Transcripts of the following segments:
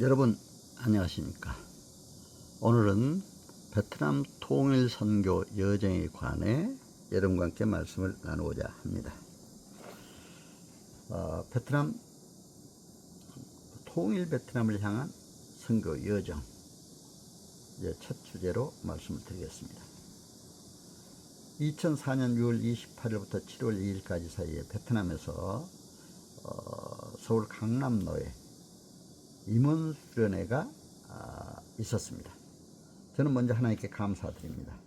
여러분 안녕하십니까. 오늘은 베트남 통일 선교 여정에 관해 여러분과 함께 말씀을 나누고자 합니다. 베트남 통일 베트남을 향한 선교 여정, 이제 첫 주제로 말씀을 드리겠습니다. 2004년 6월 28일부터 7월 2일까지 사이에 베트남에서 서울 강남로에 임원 수련회가 있었습니다. 저는 먼저 하나님께 감사드립니다.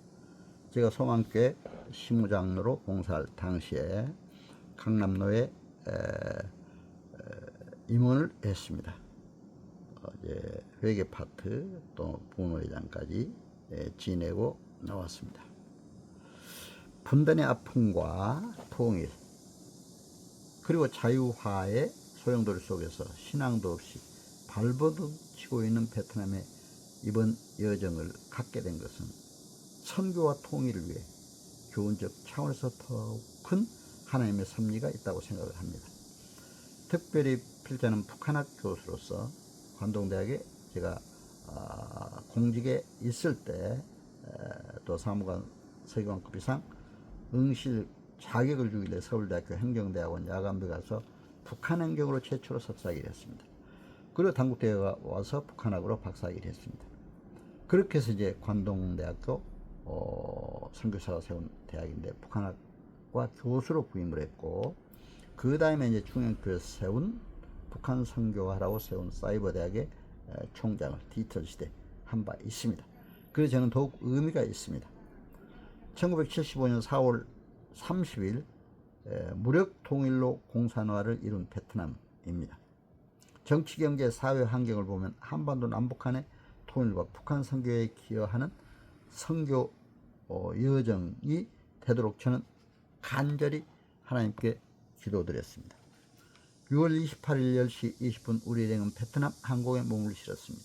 제가 소망교회 시무장로로 봉사할 당시에 강남로에 임원을 했습니다. 이제 회계 파트 또 부노회장까지 지내고 나왔습니다. 분단의 아픔과 통일 그리고 자유화의 소용돌이 속에서 신앙도 없이 발버둥치고 있는 베트남의 이번 여정을 갖게 된 것은 선교와 통일을 위해 교훈적 차원에서 더 큰 하나님의 섭리가 있다고 생각을 합니다. 특별히 필자는 북한학 교수로서 관동대학에 제가 공직에 있을 때 또 사무관 서기관급 이상 응실 자격을 주길래 서울대학교 행정대학원 야간부에 가서 북한행정으로 최초로 석사학위를 했습니다. 그리고 당국대회가 와서 북한학으로 박사학위를 했습니다. 그렇게 해서 이제 관동대학교 선교사가 세운 대학인데 북한학과 교수로 부임을 했고, 그 다음에 이제 중앙교회에서 세운 북한 선교하라고 세운 사이버대학의 총장을 디지털 시대 한 바 있습니다. 그래서 저는 더욱 의미가 있습니다. 1975년 4월 30일 무력 통일로 공산화를 이룬 베트남입니다. 정치, 경제, 사회 환경을 보면 한반도 남북한의 통일과 북한 선교에 기여하는 선교 여정이 되도록 저는 간절히 하나님께 기도드렸습니다. 6월 28일 10시 20분 우리 일행은 베트남 항공에 몸을 실었습니다.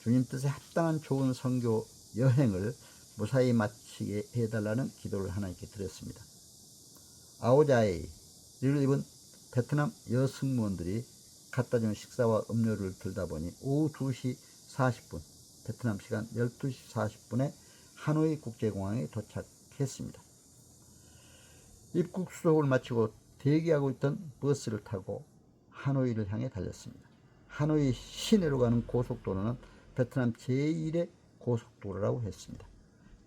주님 뜻에 합당한 좋은 선교 여행을 무사히 마치게 해달라는 기도를 하나님께 드렸습니다. 아오자이를 입은 베트남 여승무원들이 갖다 준 식사와 음료를 들다 보니 오후 2시 40분 베트남 시간 12시 40분에 하노이 국제공항에 도착했습니다. 입국 수속을 마치고 대기하고 있던 버스를 타고 하노이를 향해 달렸습니다. 하노이 시내로 가는 고속도로는 베트남 제1의 고속도로라고 했습니다.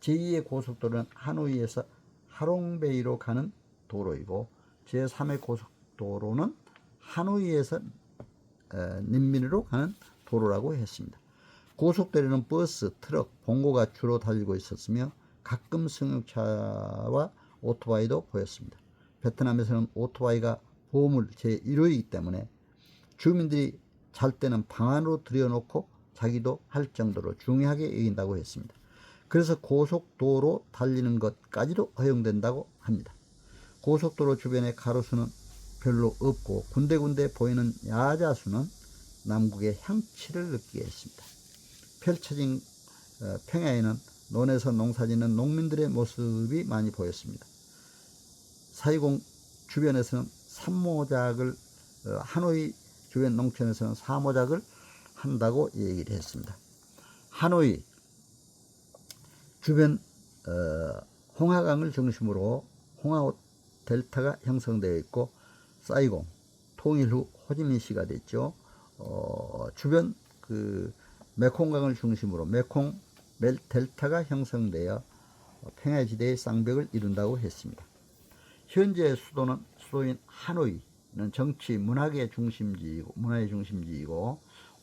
제2의 고속도로는 하노이에서 하롱베이로 가는 도로이고, 제3의 고속도로는 하노이에서 님민으로 가는 도로라고 했습니다. 고속도로는 버스, 트럭, 봉고가 주로 달리고 있었으며 가끔 승용차와 오토바이도 보였습니다. 베트남에서는 오토바이가 보물 제1호이기 때문에 주민들이 잘 때는 방 안으로 들여놓고 자기도 할 정도로 중요하게 여긴다고 했습니다. 그래서 고속도로 달리는 것까지도 허용된다고 합니다. 고속도로 주변의 가로수는 별로 없고 군데군데 보이는 야자수는 남국의 향취를 느끼게 했습니다. 펼쳐진 평야에는 논에서 농사짓는 농민들의 모습이 많이 보였습니다. 사이공 주변에서는 산모작을 하노이 주변 농촌에서는 사모작을 한다고 얘기를 했습니다. 하노이 주변 홍하강을 중심으로 홍하 델타가 형성되어 있고, 사이공 통일 후 호지민시가 됐죠. 주변 그 메콩강을 중심으로 메콩 델타가 형성되어 평야지대의 쌍벽을 이룬다고 했습니다. 현재 수도인 하노이는 정치 문화의 중심지이고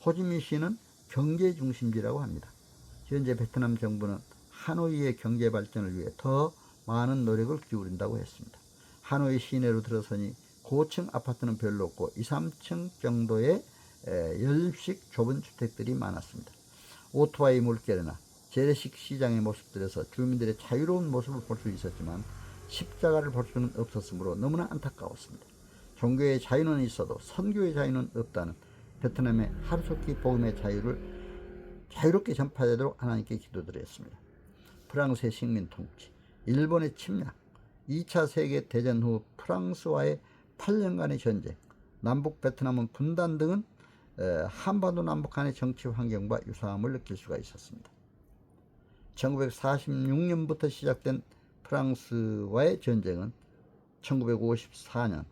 호지민시는 경제 중심지라고 합니다. 현재 베트남 정부는 하노이의 경제 발전을 위해 더 많은 노력을 기울인다고 했습니다. 하노이 시내로 들어서니 고층 아파트는 별로 없고 2, 3층 정도의 연립식 좁은 주택들이 많았습니다. 오토바이 물결이나 재래식 시장의 모습들에서 주민들의 자유로운 모습을 볼 수 있었지만 십자가를 볼 수는 없었으므로 너무나 안타까웠습니다. 종교의 자유는 있어도 선교의 자유는 없다는 베트남의 하루속히 복음의 자유를 자유롭게 전파되도록 하나님께 기도드렸습니다. 프랑스의 식민 통치, 일본의 침략, 2차 세계대전 후 프랑스와의 8년간의 전쟁, 남북 베트남은 분단 등은 한반도 남북한의 정치 환경과 유사함을 느낄 수가 있었습니다. 1946년부터 시작된 프랑스와의 전쟁은 1954년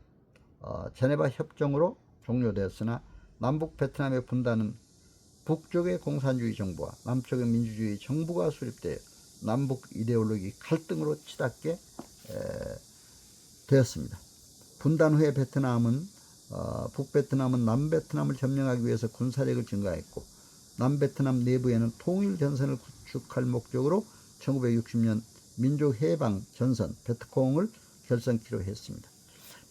제네바 협정으로 종료되었으나 남북 베트남의 분단은 북쪽의 공산주의 정부와 남쪽의 민주주의 정부가 수립되어 남북 이데올로기 갈등으로 치닫게 되었습니다. 분단 후에 북베트남은 남베트남을 점령하기 위해서 군사력을 증가했고 남베트남 내부에는 통일 전선을 구축할 목적으로 1960년 민족해방전선 베트콩을 결성키로 했습니다.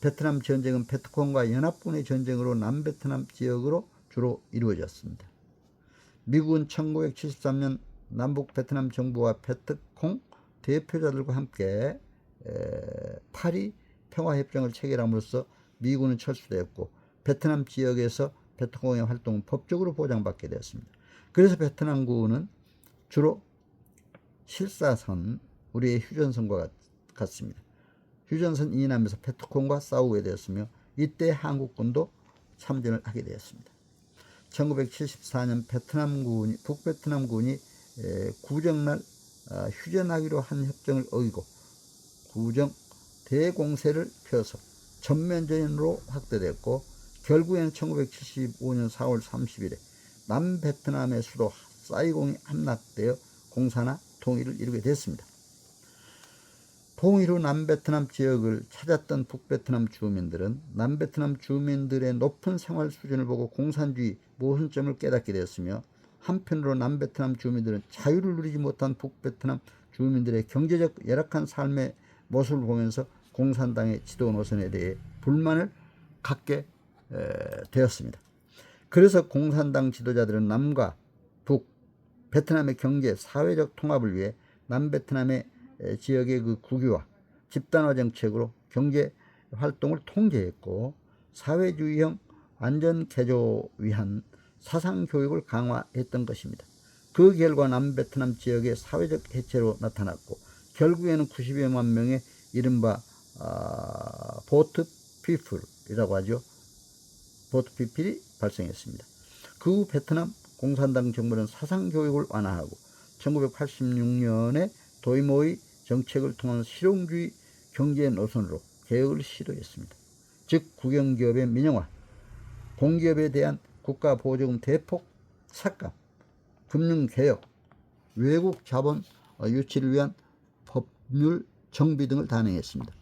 베트남 전쟁은 베트콩과 연합군의 전쟁으로 남베트남 지역으로 주로 이루어졌습니다. 미국은 1973년 남북 베트남 정부와 베트콩 대표자들과 함께 파리 평화협정을 체결함으로써 미군은 철수되었고 베트남 지역에서 베트콩의 활동은 법적으로 보장받게 되었습니다. 그래서 베트남군은 주로 실사선, 우리의 휴전선과 같습니다. 휴전선 이남에서 베트콩과 싸우게 되었으며 이때 한국군도 참전을 하게 되었습니다. 1974년 북베트남군이 구정날 휴전하기로 한 협정을 어기고 구정 대공세를 펴서 전면전으로 확대됐고 결국에는 1975년 4월 30일에 남베트남의 수도 사이공이 함락되어 공산화 통일을 이루게 됐습니다. 통일 후 남베트남 지역을 찾았던 북베트남 주민들은 남베트남 주민들의 높은 생활 수준을 보고 공산주의 모순점을 깨닫게 되었으며 한편으로 남베트남 주민들은 자유를 누리지 못한 북베트남 주민들의 경제적 열악한 삶의 모습을 보면서 공산당의 지도 노선에 대해 불만을 갖게 되었습니다. 그래서 공산당 지도자들은 남과 북, 베트남의 경제, 사회적 통합을 위해 남베트남의 지역의 그 국유화, 집단화 정책으로 경제 활동을 통제했고 사회주의형 안전 개조 위한 사상 교육을 강화했던 것입니다. 그 결과 남베트남 지역의 사회적 해체로 나타났고 결국에는 90여만 명의 이른바 보트 피플이라고 하죠. 보트 피플이 발생했습니다. 그 후 베트남 공산당 정부는 사상 교육을 완화하고 1986년에 도이모의 정책을 통한 실용주의 경제 노선으로 개혁을 시도했습니다. 즉 국영기업의 민영화, 공기업에 대한 국가 보조금 대폭 삭감, 금융개혁, 외국 자본 유치를 위한 법률 정비 등을 단행했습니다.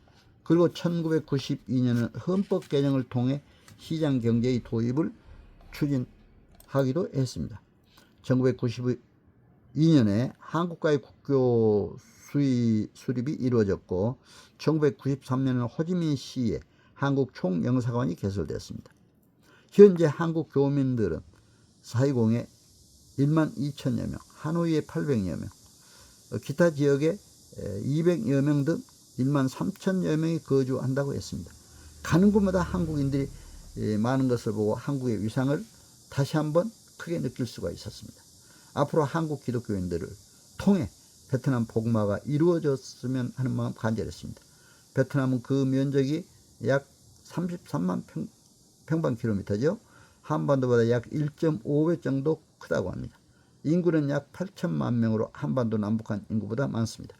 그리고 1992년은 헌법 개정을 통해 시장경제의 도입을 추진하기도 했습니다. 1992년에 한국과의 국교 수립이 이루어졌고 1993년에는 호지민 시의 한국 총영사관이 개설됐습니다. 현재 한국 교민들은 사이공에 1만 2천여 명, 하노이에 800여 명, 기타 지역에 200여 명 등 1만 3천여 명이 거주한다고 했습니다. 가는 곳마다 한국인들이 많은 것을 보고 한국의 위상을 다시 한번 크게 느낄 수가 있었습니다. 앞으로 한국 기독교인들을 통해 베트남 복마가 이루어졌으면 하는 마음 간절했습니다. 베트남은 그 면적이 약 33만 평방킬로미터죠. 한반도보다 약 1.5배 정도 크다고 합니다. 인구는 약 8천만 명으로 한반도 남북한 인구보다 많습니다.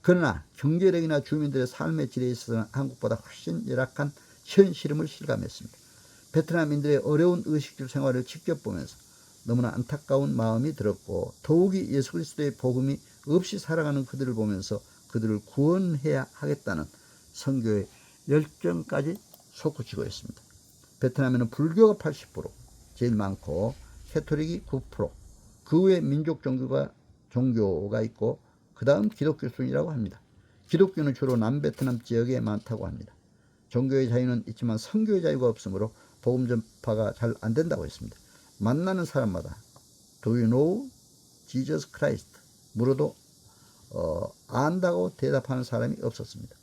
그러나 경제력이나 주민들의 삶의 질에 있어서는 한국보다 훨씬 열악한 현실임을 실감했습니다. 베트남인들의 어려운 의식주 생활을 직접 보면서 너무나 안타까운 마음이 들었고 더욱이 예수 그리스도의 복음이 없이 살아가는 그들을 보면서 그들을 구원해야 하겠다는 선교의 열정까지 솟구치고 있습니다. 베트남에는 불교가 80%, 제일 많고 캐토릭이 9%, 그 외에 민족 종교가 있고 그 다음 기독교 순이라고 합니다. 기독교는 주로 남베트남 지역에 많다고 합니다. 종교의 자유는 있지만 선교의 자유가 없으므로 복음 전파가 잘 안 된다고 했습니다. 만나는 사람마다 Do you know Jesus Christ? 물어도 안다고 대답하는 사람이 없었습니다.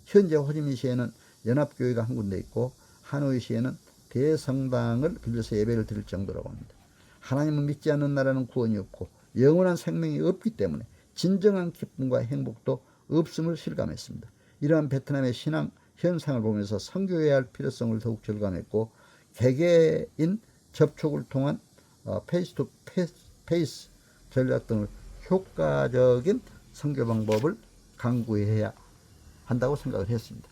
현재 호지민시에는 연합교회가 한 군데 있고 하노이시에는 대성당을 빌려서 예배를 드릴 정도라고 합니다. 하나님을 믿지 않는 나라는 구원이 없고 영원한 생명이 없기 때문에 진정한 기쁨과 행복도 없음을 실감했습니다. 이러한 베트남의 신앙 현상을 보면서 선교해야 할 필요성을 더욱 절감했고 개개인 접촉을 통한 페이스 투 페이스 전략 등을 효과적인 선교 방법을 강구해야 한다고 생각을 했습니다.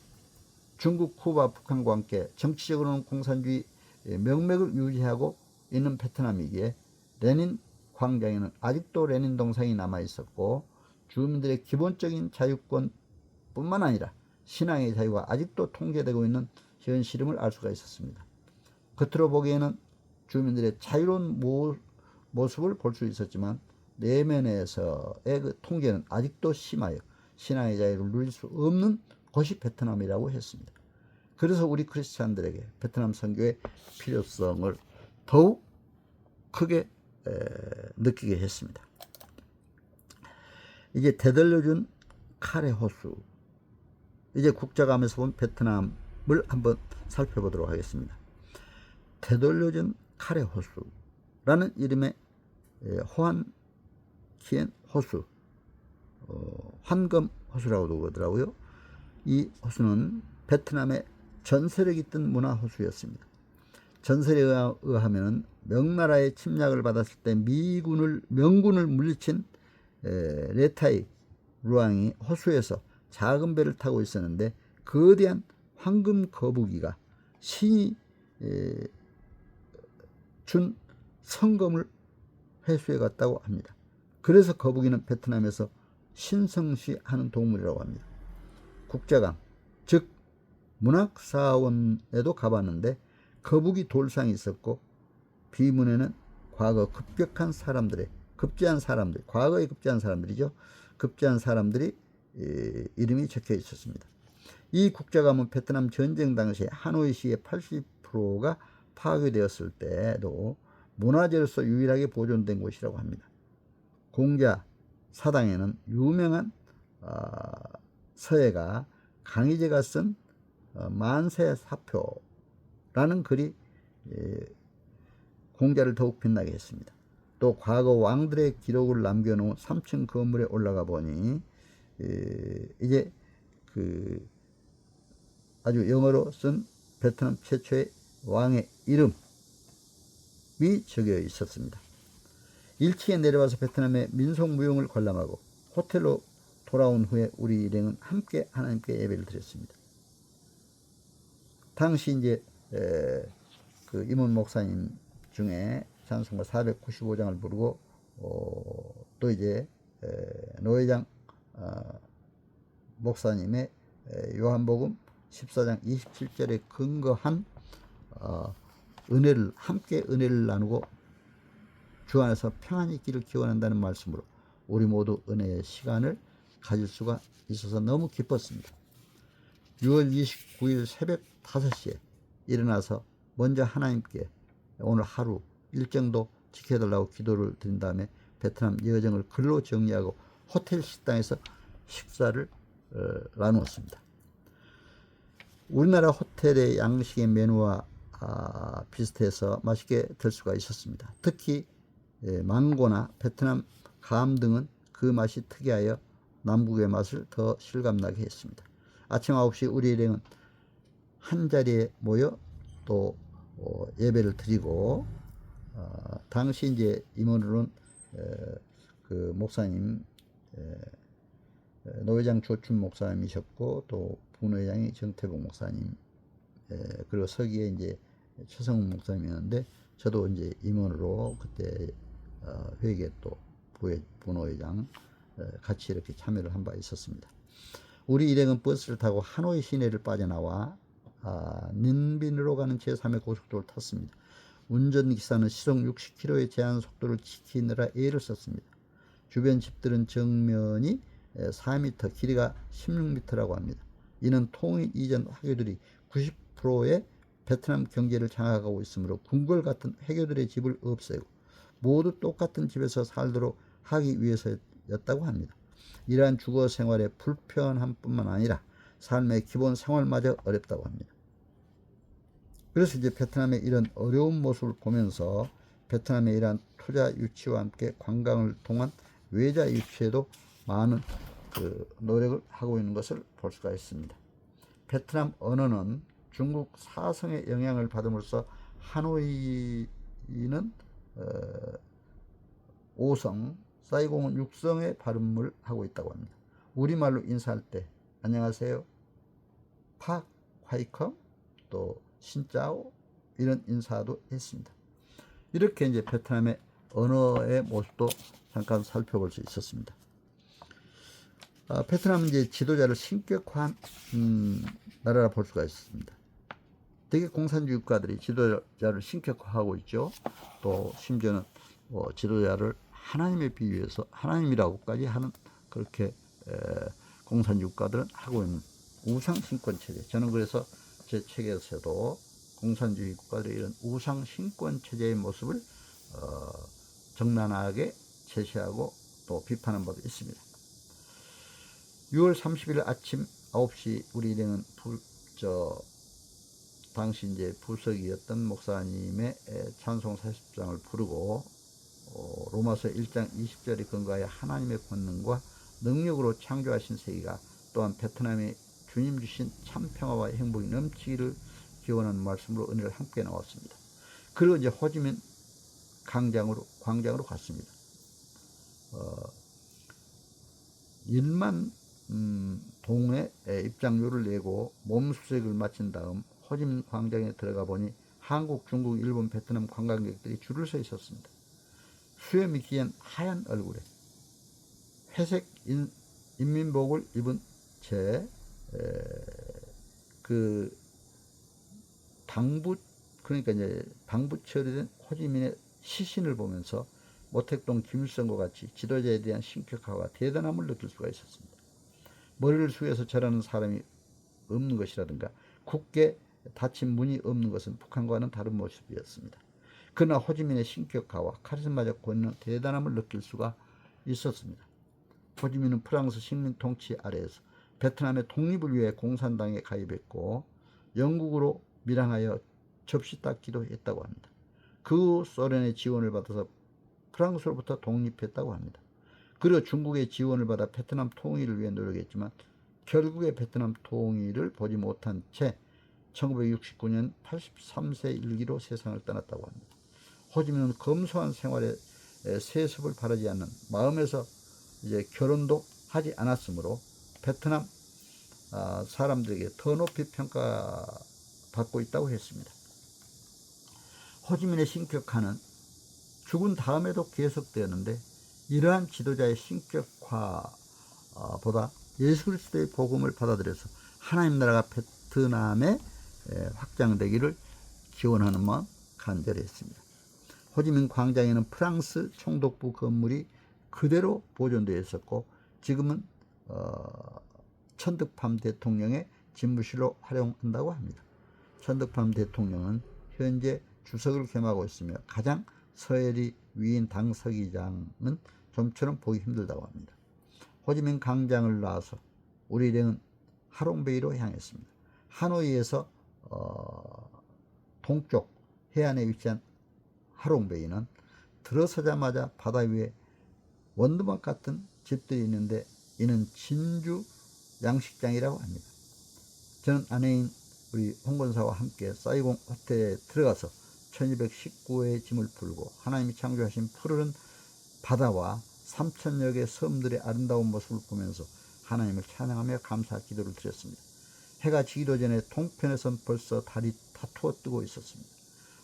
중국, 쿠바, 북한과 함께 정치적으로는 공산주의 명맥을 유지하고 있는 베트남이기에 레닌 광장에는 아직도 레닌 동상이 남아 있었고, 주민들의 기본적인 자유권 뿐만 아니라 신앙의 자유가 아직도 통제되고 있는 현실임을 알 수가 있었습니다. 겉으로 보기에는 주민들의 자유로운 모습을 볼 수 있었지만 내면에서의 그 통제는 아직도 심하여 신앙의 자유를 누릴 수 없는 곳이 베트남이라고 했습니다. 그래서 우리 크리스찬들에게 베트남 선교의 필요성을 더욱 크게 느끼게 했습니다. 이제 되돌려준 카레 호수, 이제 국자감에서 본 베트남을 한번 살펴보도록 하겠습니다. 되돌려준 카레 호수라는 이름의 호안 키엔 호수, 환금 호수라고도 그러더라고요. 이 호수는 베트남의 전설에 깃든 문화 호수였습니다. 전설에 의하면 명나라의 침략을 받았을 때 명군을 물리친 레타이 루앙이 호수에서 작은 배를 타고 있었는데 거대한 황금 거북이가 신이 준 성금을 회수해 갔다고 합니다. 그래서 거북이는 베트남에서 신성시하는 동물이라고 합니다. 국자감, 즉 문학사원에도 가봤는데 거북이 돌상이 있었고, 비문에는 과거의 급제한 사람들이 이름이 적혀 있었습니다. 이 국자감은 베트남 전쟁 당시에 하노이시의 80%가 파괴되었을 때도 문화재로서 유일하게 보존된 곳이라고 합니다. 공자 사당에는 유명한 서예가 강희제가 쓴 만세사표라는 글이 공자를 더욱 빛나게 했습니다. 또 과거 왕들의 기록을 남겨놓은 3층 건물에 올라가 보니 이제 아주 영어로 쓴 베트남 최초의 왕의 이름이 적혀 있었습니다. 1층에 내려와서 베트남의 민속무용을 관람하고 호텔로 돌아온 후에 우리 일행은 함께 하나님께 예배를 드렸습니다. 당시 이제 그 임원 목사님 중에 찬송가 495장을 부르고 또 이제 노회장 목사님의 요한복음 14장 27절에 근거한 함께 은혜를 나누고 주 안에서 평안히 있기를 기원한다는 말씀으로 우리 모두 은혜의 시간을 가질 수가 있어서 너무 기뻤습니다. 6월 29일 새벽 5시에 일어나서 먼저 하나님께 오늘 하루 일정도 지켜달라고 기도를 드린 다음에 베트남 여정을 글로 정리하고 호텔 식당에서 식사를 나누었습니다. 우리나라 호텔의 양식의 메뉴와 비슷해서 맛있게 들 수가 있었습니다. 특히 망고나 베트남 감 등은 그 맛이 특이하여 남국의 맛을 더 실감나게 했습니다. 아침 9시 우리 일행은 한 자리에 모여 또 예배를 드리고 당시 이제 임원으로는 그 목사님 노회장 조춘 목사님이셨고 또 분회장이 정태복 목사님 그리고 서기에 이제 최성훈 목사님이었는데 저도 이제 임원으로 그때 회계 또 분회장 같이 이렇게 참여를 한 바 있었습니다. 우리 일행은 버스를 타고 하노이 시내를 빠져나와 닌빈으로 가는 제3의 고속도로를 탔습니다. 운전기사는 시속 60km의 제한 속도를 지키느라 애를 썼습니다. 주변 집들은 정면이 4m, 길이가 16m라고 합니다. 이는 통일 이전 화교들이 90%의 베트남 경제를 장악하고 있으므로 궁궐 같은 해교들의 집을 없애고 모두 똑같은 집에서 살도록 하기 위해서였다고 합니다. 이러한 주거 생활의 불편함 뿐만 아니라 삶의 기본 생활마저 어렵다고 합니다. 그래서 이제 베트남의 이런 어려운 모습을 보면서 베트남의 이러한 투자 유치와 함께 관광을 통한 외자 유치에도 많은 노력을 하고 있는 것을 볼 수가 있습니다. 베트남 언어는 중국 사성의 영향을 받음으로써 하노이의 호지민은 5성, 사이공은 6성의 발음을 하고 있다고 합니다. 우리말로 인사할 때 안녕하세요, 팍, 화이컴, 또 신짜오 이런 인사도 했습니다. 이렇게 이제 베트남의 언어의 모습도 잠깐 살펴볼 수 있었습니다. 베트남은 이제 지도자를 신격화한 나라라 볼 수가 있습니다. 되게 공산주의 국가들이 지도자를 신격화하고 있죠. 또 심지어는 지도자를 하나님에 비유해서 하나님이라고까지 하는 그렇게 공산주의 국가들은 하고 있는 우상신권 체제. 저는 그래서 제 책에서도 공산주의 국가들의 이런 우상신권 체제의 모습을 적나라하게 제시하고 또 비판한 바도 있습니다. 6월 30일 아침 9시 우리 일행은 당시 이제 부석이었던 목사님의 찬송 40장을 부르고 로마서 1장 20절에 근거하여 하나님의 권능과 능력으로 창조하신 세계가 또한 베트남의 주님 주신 참 평화와 행복이 넘치기를 기원하는 말씀으로 은혜를 함께 나왔습니다. 그리고 이제 호지민 광장으로 갔습니다. 1만 동의 입장료를 내고 몸수색을 마친 다음 호지민 광장에 들어가 보니 한국, 중국, 일본, 베트남 관광객들이 줄을 서 있었습니다. 수염이 기한 하얀 얼굴에 회색 인민복을 입은 채 그러니까 이제 방부 처리된 호지민의 시신을 보면서 모택동 김일성과 같이 지도자에 대한 신격화와 대단함을 느낄 수가 있었습니다. 머리를 숙여서 절하는 사람이 없는 것이라든가 굳게 닫힌 문이 없는 것은 북한과는 다른 모습이었습니다. 그러나 호지민의 신격화와 카리스마적 권위는 대단함을 느낄 수가 있었습니다. 호지민은 프랑스 식민 통치 아래에서 베트남의 독립을 위해 공산당에 가입했고 영국으로 밀항하여 접시 닦기도 했다고 합니다. 그 소련의 지원을 받아서 프랑스로부터 독립했다고 합니다. 그리고 중국의 지원을 받아 베트남 통일을 위해 노력했지만 결국에 베트남 통일을 보지 못한 채 1969년 83세 일기로 세상을 떠났다고 합니다. 호지민은 검소한 생활에 세습을 바라지 않는 마음에서 이제 결혼도 하지 않았으므로 베트남 사람들에게 더 높이 평가받고 있다고 했습니다. 호지민의 신격화는 죽은 다음에도 계속되었는데 이러한 지도자의 신격화보다 예수 그리스도의 복음을 받아들여서 하나님 나라가 베트남에 확장되기를 기원하는 마음 간절히 했습니다. 호지민 광장에는 프랑스 총독부 건물이 그대로 보존되어 있었고 지금은 천득팜 대통령의 집무실로 활용한다고 합니다. 천득팜 대통령은 현재 주석을 겸하고 있으며 가장 서열이 위인 당서기장은 좀처럼 보기 힘들다고 합니다. 호지민 광장을 나와서 우리 일행은 하롱베이로 향했습니다. 하노이에서 동쪽 해안에 위치한 하롱베이는 들어서자마자 바다 위에 원두막 같은 집들이 있는데 이는 진주 양식장이라고 합니다. 저는 아내인 우리 홍건사와 함께 사이공 호텔에 들어가서 1219회의 짐을 풀고 하나님이 창조하신 푸르른 바다와 3,000여 개 섬들의 아름다운 모습을 보면서 하나님을 찬양하며 감사 기도를 드렸습니다. 해가 지기도 전에 동편에선 벌써 달이 다투어 뜨고 있었습니다.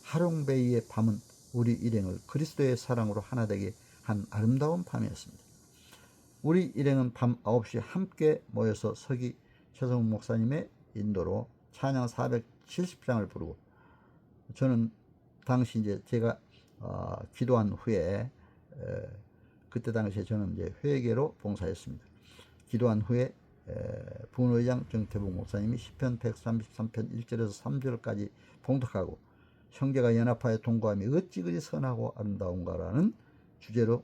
하롱베이의 밤은 우리 일행을 그리스도의 사랑으로 하나 되게 한 아름다운 밤이었습니다. 우리 일행은 밤 9시 함께 모여서 서기 최성훈 목사님의 인도로 찬양 470장을 부르고 저는 당시 이제 제가 기도한 후에 그때 당시에 저는 이제 회계로 봉사했습니다. 기도한 후에 부원의장 정태복 목사님이 시편 133편 1절에서 3절까지 봉독하고 형제가 연합하여 동거함이 어찌 그리 선하고 아름다운가라는 주제로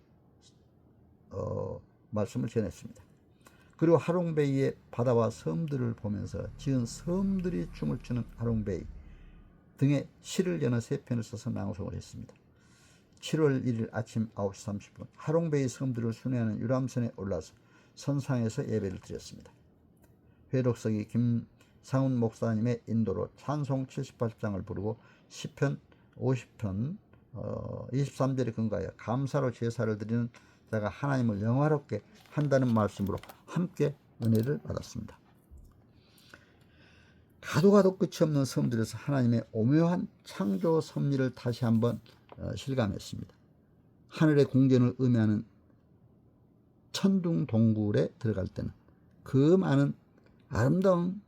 말씀을 전했습니다. 그리고 하롱베이의 바다와 섬들을 보면서 지은 섬들이 춤을 추는 하롱베이 등의 시를 여는 세 편을 써서 낭송을 했습니다. 7월 1일 아침 9시 30분 하롱베이 섬들을 순회하는 유람선에 올라서 선상에서 예배를 드렸습니다. 회독석이 김상훈 목사님의 인도로 찬송 78장을 부르고 시편 50편 23절에 근거하여 감사로 제사를 드리는 자가 하나님을 영화롭게 한다는 말씀으로 함께 은혜를 받았습니다. 가도 끝이 없는 섬들에서 하나님의 오묘한 창조 섭리를 다시 한번 실감했습니다. 하늘의 궁전을 의미하는 천둥동굴에 들어갈 때는 그 많은 아름다운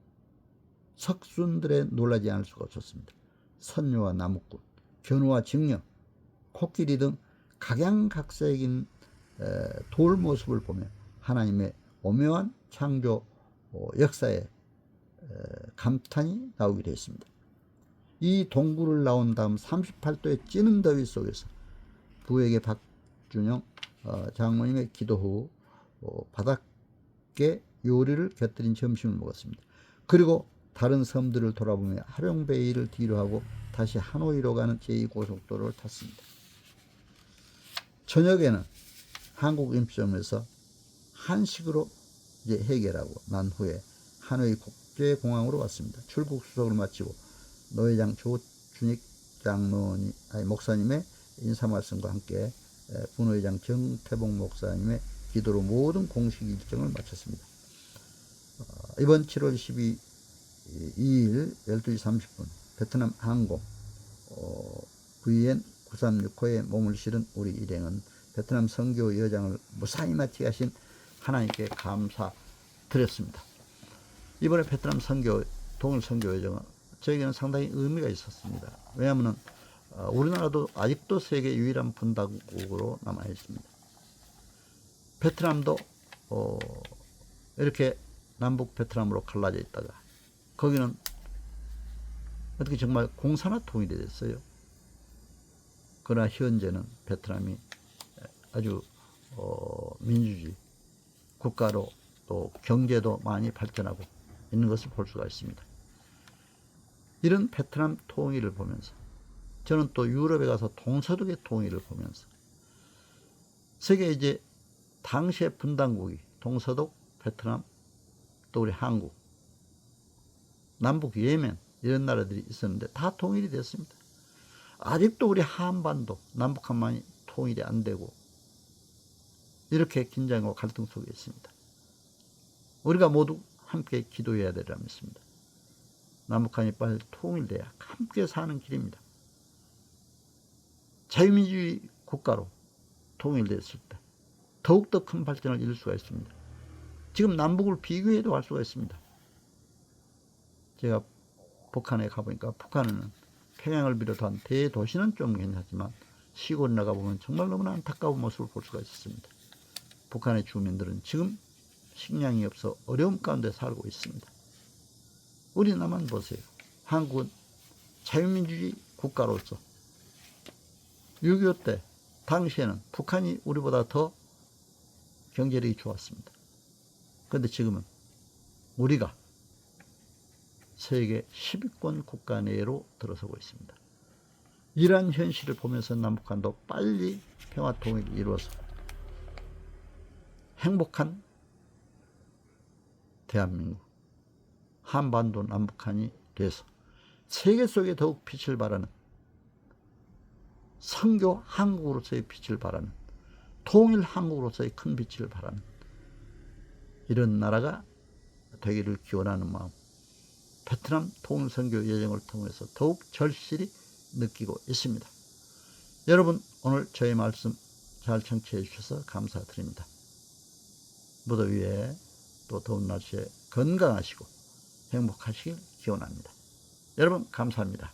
석순들에 놀라지 않을 수가 없었습니다. 선녀와 나무꾼, 견우와 직녀, 코끼리 등 각양각색인 돌 모습을 보며 하나님의 오묘한 창조 역사에 감탄이 나오기도 했습니다. 이 동굴을 나온 다음 38도의 찌는 더위 속에서 부에게 박준영 장모님의 기도 후 바닥에 요리를 곁들인 점심을 먹었습니다. 그리고 다른 섬들을 돌아보며 하룡베이를 뒤로 하고 다시 하노이로 가는 제2고속도로를 탔습니다. 저녁에는 한국 임시점에서 한식으로 이제 해결하고 난 후에 하노이 국제공항으로 왔습니다. 출국 수속을 마치고 노회장 조준익 목사님의 인사 말씀과 함께 부노회장 정태봉 목사님의 기도로 모든 공식 일정을 마쳤습니다. 이번 7월 12일 12시 30분 베트남 항공 VN936호에 몸을 실은 우리 일행은 베트남 선교 여정을 무사히 마치게 하나님께 감사드렸습니다. 이번에 베트남 동일 선교 여정은 저에게는 상당히 의미가 있었습니다. 왜냐하면 우리나라도 아직도 세계 유일한 분단국으로 남아 있습니다. 베트남도 이렇게 남북 베트남으로 갈라져 있다가 거기는 어떻게 정말 공산화 통일이 됐어요. 그러나 현재는 베트남이 아주 민주주의 국가로 또 경제도 많이 발전하고 있는 것을 볼 수가 있습니다. 이런 베트남 통일을 보면서 저는 또 유럽에 가서 동서독의 통일을 보면서 세계 이제 당시의 분단국이 동서독, 베트남, 또 우리 한국, 남북 예멘 이런 나라들이 있었는데 다 통일이 됐습니다. 아직도 우리 한반도, 남북한만이 통일이 안 되고 이렇게 긴장과 갈등 속에 있습니다. 우리가 모두 함께 기도해야 되리라 믿습니다. 남북한이 빨리 통일돼야 함께 사는 길입니다. 자유민주주의 국가로 통일됐을 때 더욱더 큰 발전을 이룰 수가 있습니다. 지금 남북을 비교해도 알 수가 있습니다. 제가 북한에 가보니까 북한은 평양을 비롯한 대도시는 좀 괜찮지만 시골 나가보면 정말 너무나 안타까운 모습을 볼 수가 있었습니다. 북한의 주민들은 지금 식량이 없어 어려움 가운데 살고 있습니다. 우리나라만 보세요. 한국은 자유민주주의 국가로서 6.25 때 당시에는 북한이 우리보다 더 경제력이 좋았습니다. 그런데 지금은 우리가 세계 10위권 국가 내로 들어서고 있습니다. 이러한 현실을 보면서 남북한도 빨리 평화 통일을 이루어서 행복한 대한민국, 한반도 남북한이 돼서 세계 속에 더욱 빛을 발하는 선교 한국으로서의 빛을 발하는 통일 한국으로서의 큰 빛을 발하는 이런 나라가 되기를 기원하는 마음, 베트남 통일 선교 여정을 통해서 더욱 절실히 느끼고 있습니다. 여러분 오늘 저의 말씀 잘 청취해 주셔서 감사드립니다. 무더위에 또 더운 날씨에 건강하시고 행복하시길 기원합니다. 여러분 감사합니다.